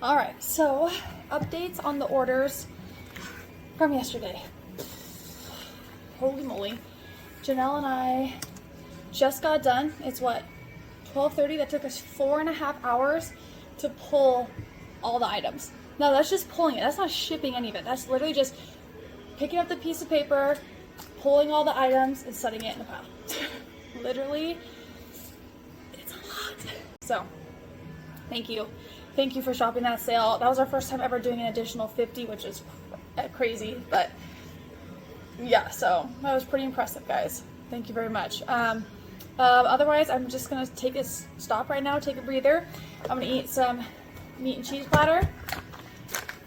All right, so updates on the orders from yesterday. Holy moly. Janelle and I just got done. It's what, 12:30? That took us 4.5 hours to pull all the items. No, that's just pulling it. That's not shipping any of it. That's literally just picking up the piece of paper, pulling all the items, and setting it in a pile. Literally, it's a lot. So, thank you. Thank you for shopping that sale. That was our first time ever doing an additional 50, which is crazy, but yeah, so that was pretty impressive, guys. Thank you very much. Otherwise, I'm just gonna take a stop right now, take a breather. I'm gonna eat some meat and cheese platter,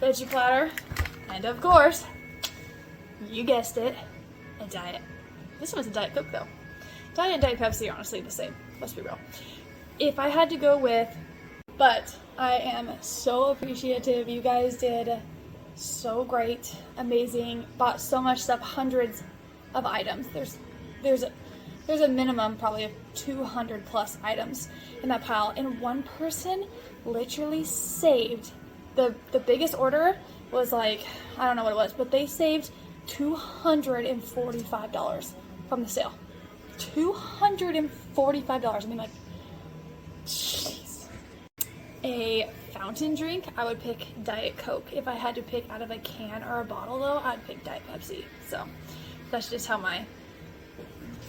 veggie platter, and of course, you guessed it, a diet. This one's a Diet Coke though. Diet and Diet Pepsi are honestly the same, let's be real. If I had to go with, but I am so appreciative. You guys did so great, amazing, bought so much stuff, hundreds of items. There's a minimum probably of 200 plus items in that pile, and one person literally saved the biggest order was like, I don't know what it was, but they saved $245 from the sale. $245. I mean, like, jeez. A fountain drink, I would pick Diet Coke. If I had to pick out of a can or a bottle though, I'd pick Diet Pepsi. So that's just how my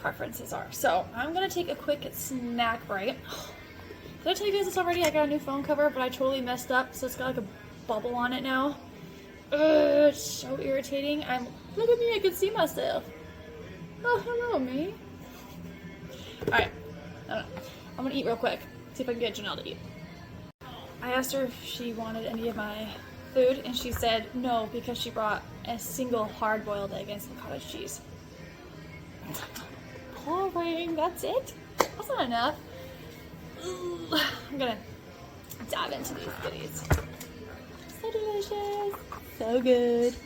preferences are. So I'm gonna take a quick snack break. Did I tell you guys this already? I got a new phone cover, but I totally messed up, so it's got like a bubble on it now. It's so irritating. Look at me, I can see myself. Oh, hello, me. Alright, I'm gonna eat real quick, see if I can get Janelle to eat. I asked her if she wanted any of my food, and she said no because she brought a single hard-boiled egg and some cottage cheese. Boring, that's it? That's not enough. Ooh, I'm gonna dive into these goodies. So delicious, so good.